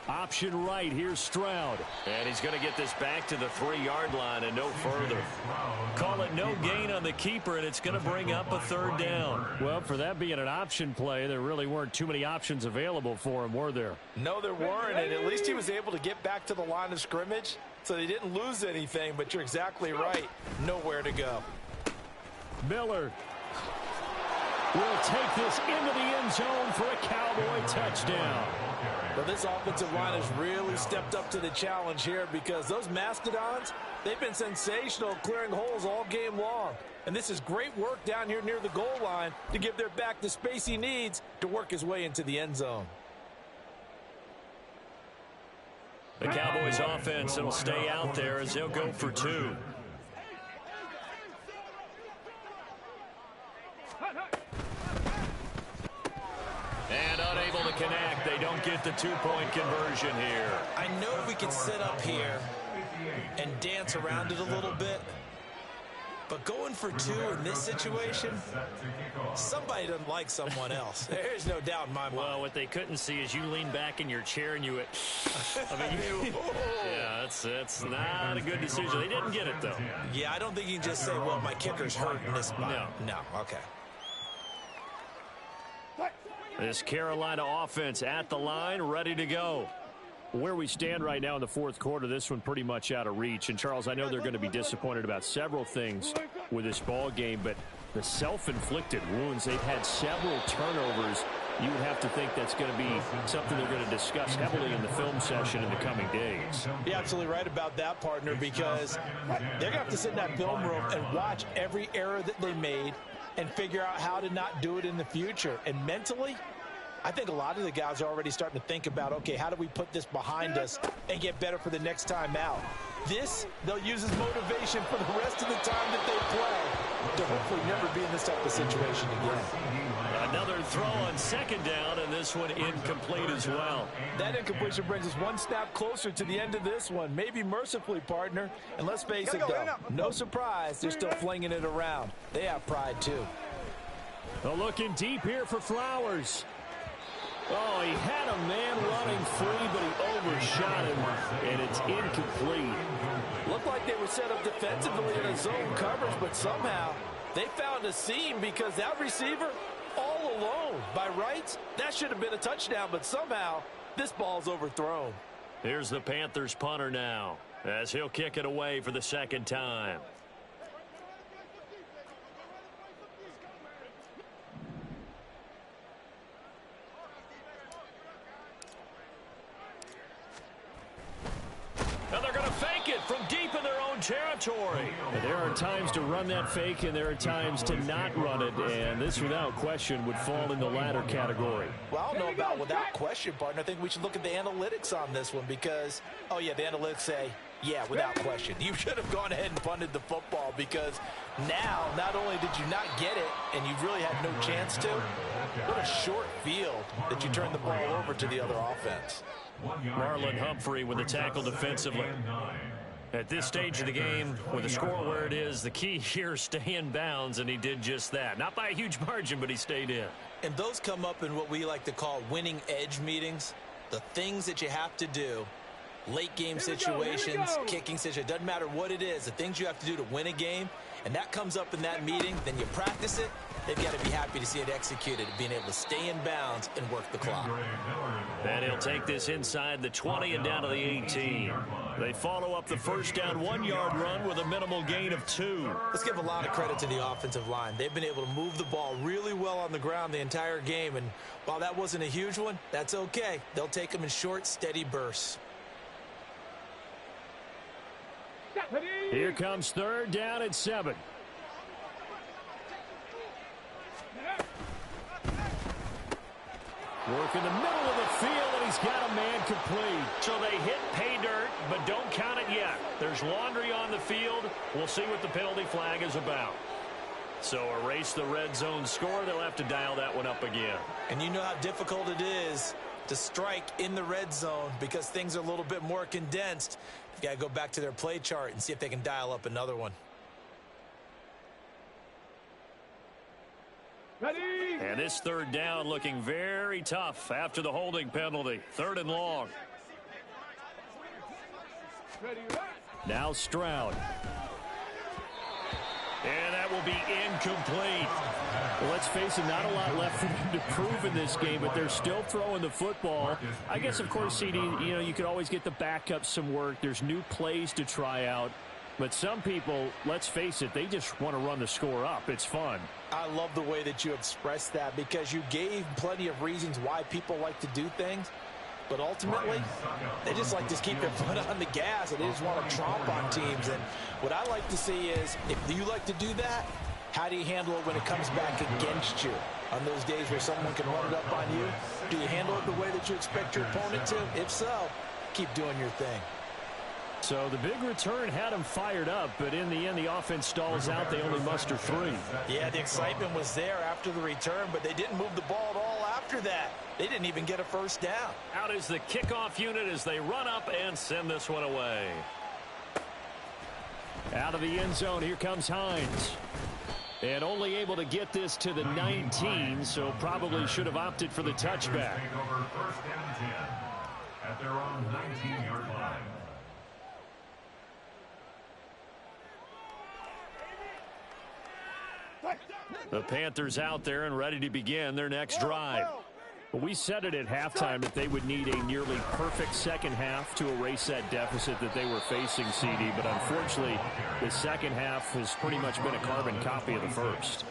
Option right, here's Stroud. And he's going to get this back to the 3-yard line and no further. Call it no gain on the keeper, and it's going to bring up a 3rd down. Well, for that being an option play, there really weren't too many options available for him, were there? No, there weren't, and at least he was able to get back to the line of scrimmage, so they didn't lose anything, but you're exactly right. Nowhere to go. Miller will take this into the end zone for a Cowboy touchdown. Well, this offensive line has really stepped up to the challenge here because those Mastodons, they've been sensational clearing holes all game long. And this is great work down here near the goal line to give their back the space he needs to work his way into the end zone. The Cowboys offense, it'll stay out there as they'll go for 2. And unable to connect. They don't get the 2-point conversion here. I know we can sit up here and dance around it a little bit, but going for 2 in this situation, somebody doesn't like someone else. There's no doubt in my mind. Well, what they couldn't see is you lean back in your chair and you went, yeah, that's not a good decision. They didn't get it, though. Yeah, I don't think you can just say, well, my kicker's hurt in this spot. No, okay. This Carolina offense at the line, ready to go. Where we stand right now in the 4th quarter, this one pretty much out of reach. And, Charles, I know they're going to be disappointed about several things with this ball game, but the self-inflicted wounds, they've had several turnovers. You would have to think that's going to be something they're going to discuss heavily in the film session in the coming days. You're absolutely right about that, partner, because they're going to have to sit in that film room and watch every error that they made and figure out how to not do it in the future. And mentally, I think a lot of the guys are already starting to think about, okay, how do we put this behind us and get better for the next time out? This, they'll use as motivation for the rest of the time that they play to hopefully never be in this type of situation again. Another throw on 2nd down, and this one incomplete as well. That incompletion brings us one snap closer to the end of this one. Maybe mercifully, partner. And let's face it, though, no surprise, they're still flinging it around. They have pride, too. Well, looking deep here for Flowers. Oh, he had a man running free, but he overshot him, and it's incomplete. Looked like they were set up defensively in a zone coverage, but somehow they found a seam because that receiver all alone. By rights, that should have been a touchdown, but somehow this ball's overthrown. Here's the Panthers punter now as he'll kick it away for the 2nd time. And they're going to fake it from deep in their own territory. And there are times to run that fake, and there are times to not run it. And this, without question, would fall in the latter category. Well, I don't know about without question, partner. I think we should look at the analytics on this one because, oh, yeah, the analytics say, yeah, without question. You should have gone ahead and punted the football because now not only did you not get it and you really had no chance to, What a short field that you turn the ball over to the other offense. Marlon Humphrey with the tackle defensively. At this stage of the game, with the score where it is, the key here, stay in bounds, and he did just that. Not by a huge margin, but he stayed in. And those come up in what we like to call winning edge meetings. The things that you have to do, late game situations, kicking situations, doesn't matter what it is, the things you have to do to win a game, and that comes up in that meeting, then you practice it. They've got to be happy to see it executed, being able to stay in bounds and work the clock. And he'll take this inside the 20 and down to the 18. They follow up the first down 1-yard run with a minimal gain of 2. Let's give a lot of credit to the offensive line. They've been able to move the ball really well on the ground the entire game, and while that wasn't a huge one, that's okay. They'll take them in short, steady bursts. Here comes third down at 7. Work in the middle of the field, and he's got a man complete. So they hit pay dirt, but don't count it yet. There's laundry on the field. We'll see what the penalty flag is about. So erase the red zone score. They'll have to dial that one up again. And you know how difficult it is to strike in the red zone because things are a little bit more condensed. You've got to go back to their play chart and see if they can dial up another one. And this third down looking very tough after the holding penalty. 3rd and long. Now Stroud. And that will be incomplete. Well, let's face it, not a lot left for them to prove in this game, but they're still throwing the football. I guess, of course, CD, you could always get the backup some work. There's new plays to try out. But some people, let's face it, they just want to run the score up. It's fun. I love the way that you expressed that because you gave plenty of reasons why people like to do things. But ultimately, they just like to keep their foot on the gas, and they just want to tromp on teams. And what I like to see is, if you like to do that, how do you handle it when it comes back against you? On those days where someone can run it up on you, do you handle it the way that you expect your opponent to? If so, keep doing your thing. So the big return had them fired up, but in the end, the offense stalls out. They only muster 3. Yeah, the excitement was there after the return, but they didn't move the ball at all after that. They didn't even get a first down. Out is the kickoff unit as they run up and send this one away. Out of the end zone, here comes Hines. And only able to get this to the 19, so probably should have opted for the touchback. First down 10 at their own 19-yard line. The Panthers out there and ready to begin their next drive. Well, we said it at halftime that they would need a nearly perfect second half to erase that deficit that they were facing, CD. But unfortunately, the second half has pretty much been a carbon copy of the first.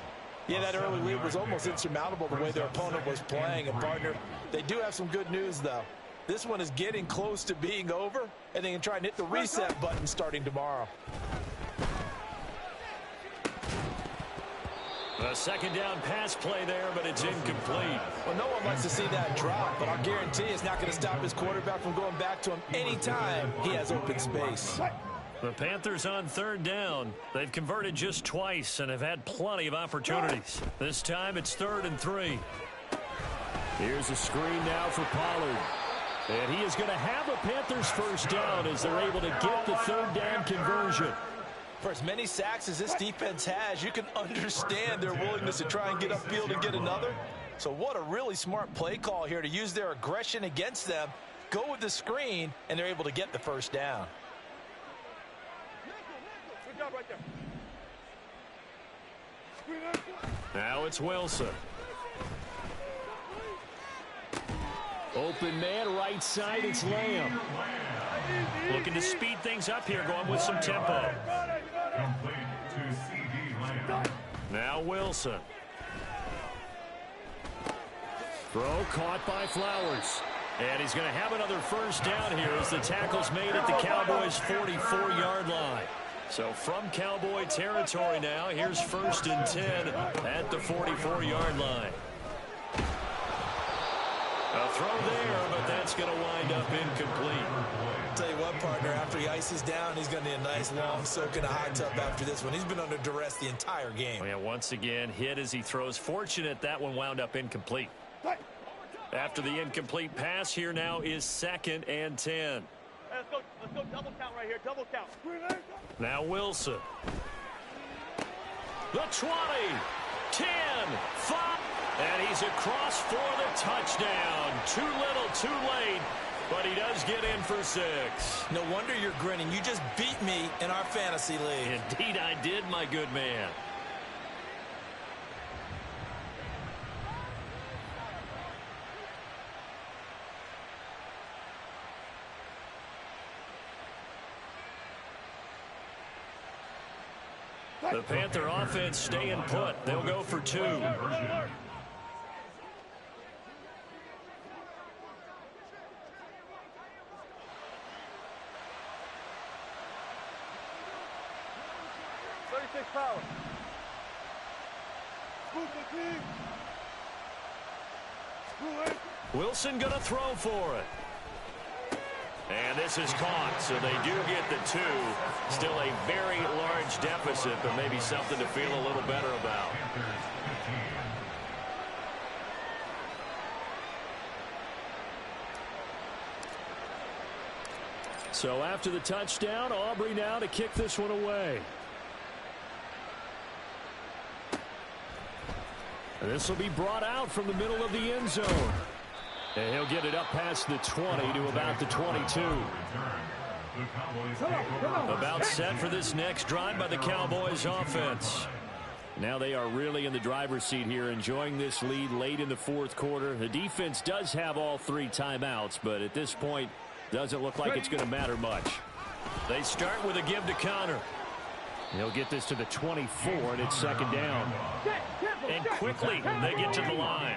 Yeah, that early lead was almost insurmountable the way their opponent was playing. And, partner, they do have some good news, though. This one is getting close to being over, and they can try and hit the reset button starting tomorrow. A second down pass play there, but it's incomplete. Well, no one likes to see that drop, but I'll guarantee it's not going to stop his quarterback from going back to him anytime he has open space. The Panthers on 3rd down. They've converted just twice and have had plenty of opportunities. This time it's 3rd and 3. Here's a screen now for Pollard. And he is going to have a Panthers first down as they're able to get the 3rd down conversion. For as many sacks as this defense has, you can understand their willingness to try and get upfield and get another. So what a really smart play call here to use their aggression against them, go with the screen, and they're able to get the first down. Good job right there. Now it's Wilson. Open man, right side, it's Lamb. Looking to speed things up here, going with some tempo. Complete to C.D. Lamb. Now Wilson. Throw caught by Flowers. And he's going to have another first down here as the tackle's made at the Cowboys' 44-yard line. So from Cowboy territory now, here's 1st and 10 at the 44-yard line. A throw there, but that's going to wind up incomplete. Tell you what, partner, after he ices down, he's going to need a nice long soak in a hot tub after this one. He's been under duress the entire game. Oh, yeah, once again, hit as he throws. Fortunate that one wound up incomplete. After the incomplete pass, here now is 2nd and 10. Let's go double count right here, double count. Now Wilson. The 20, 10, 5, and he's across for the touchdown. Too little, too late, but he does get in for 6. No wonder you're grinning. You just beat me in our fantasy league. Indeed I did, my good man. The Panther offense staying put. They'll go for 2. Power. Wilson going to throw for it. And this is caught, so they do get the 2. Still a very large deficit, but maybe something to feel a little better about. So after the touchdown, Aubrey now to kick this one away. And this will be brought out from the middle of the end zone. And he'll get it up past the 20 to about the 22. About set for this next drive by the Cowboys offense. Now they are really in the driver's seat here, enjoying this lead late in the 4th quarter. The defense does have all 3 timeouts, but at this point, doesn't look like it's going to matter much. They start with a give to Connor. He'll get this to the 24, and it's 2nd down. And quickly, they get to the line.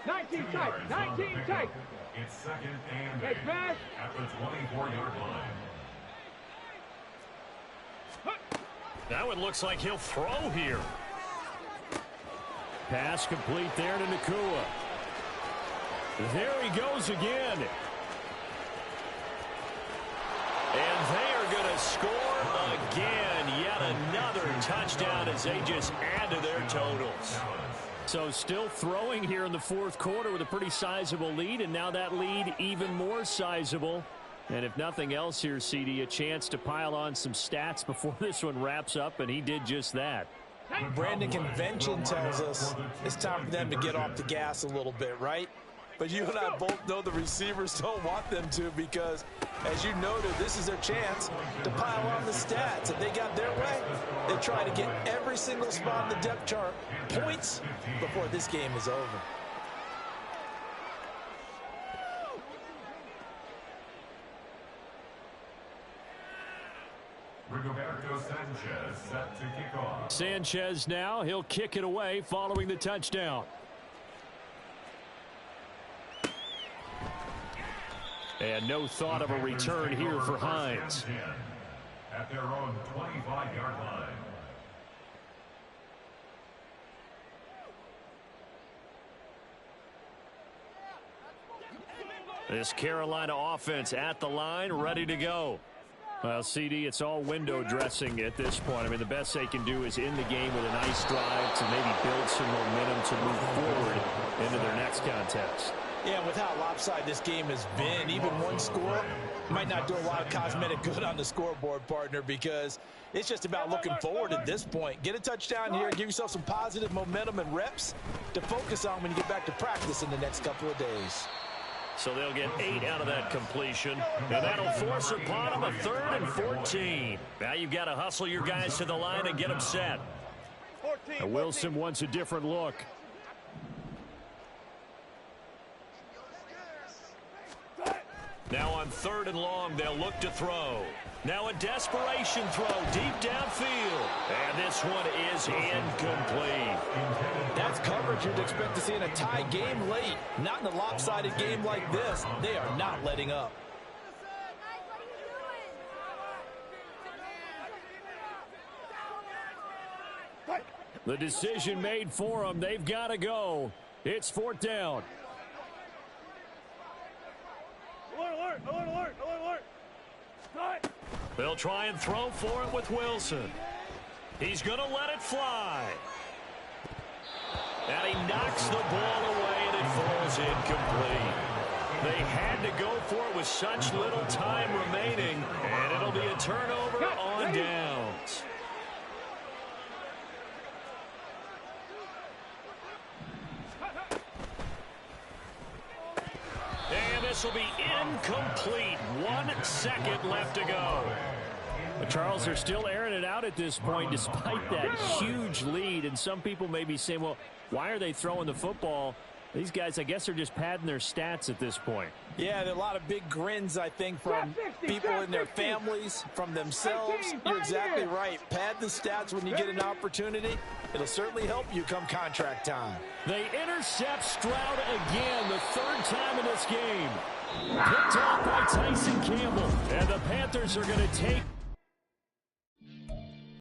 19 tight, 19 tight. It's 2nd and 8 at the 24-yard line. Now it looks like he'll throw here. Pass complete there to Nakua. There he goes again. And they are going to score again. Yet another touchdown as they just add to their totals. So still throwing here in the 4th quarter with a pretty sizable lead, and now that lead even more sizable. And if nothing else here, CD, a chance to pile on some stats before this one wraps up, and he did just that. Brandon, convention tells us it's time for them to get off the gas a little bit, right? But you and I both know the receivers don't want them to, because, as you noted, this is their chance to pile on the stats. If they got their way, they try to get every single spot in the depth chart points before this game is over. Rigoberto Sanchez set to kick off. Sanchez now, he'll kick it away following the touchdown. And no thought of a return here for Hines. At their own 25-yard line. This Carolina offense at the line, ready to go. Well, CD, it's all window dressing at this point. I mean, the best they can do is in the game with a nice drive to maybe build some momentum to move forward into their next contest. Yeah, with how lopsided this game has been, even one score might not do a lot of cosmetic good on the scoreboard, partner, because it's just about looking forward at this point. Get a touchdown here, give yourself some positive momentum and reps to focus on when you get back to practice in the next couple of days. So they'll get 8 out of that completion, and that'll force upon them a 3rd and 14. Now you've got to hustle your guys to the line and get them set. And Wilson wants a different look. Now on 3rd and long, they'll look to throw. Now a desperation throw deep downfield. And this one is incomplete. That's coverage you'd expect to see in a tie game late. Not in a lopsided game like this. They are not letting up. The decision made for them. They've got to go. It's 4th down. They'll try and throw for it with Wilson. He's going to let it fly. And he knocks the ball away, and it falls incomplete. They had to go for it with such little time remaining, and it'll be a turnover on downs. And this will be incomplete. 1 second left to go. But Charles, they're still airing it out at this point despite that huge lead. And some people may be saying, well, why are they throwing the football? These guys, I guess, are just padding their stats at this point. Yeah, there are a lot of big grins, I think, from people in their families, from themselves. You're exactly right. Pad the stats when you get an opportunity. It'll certainly help you come contract time. They intercept Stroud again, the 3rd time in this game. Picked off by Tyson Campbell. And the Panthers are going to take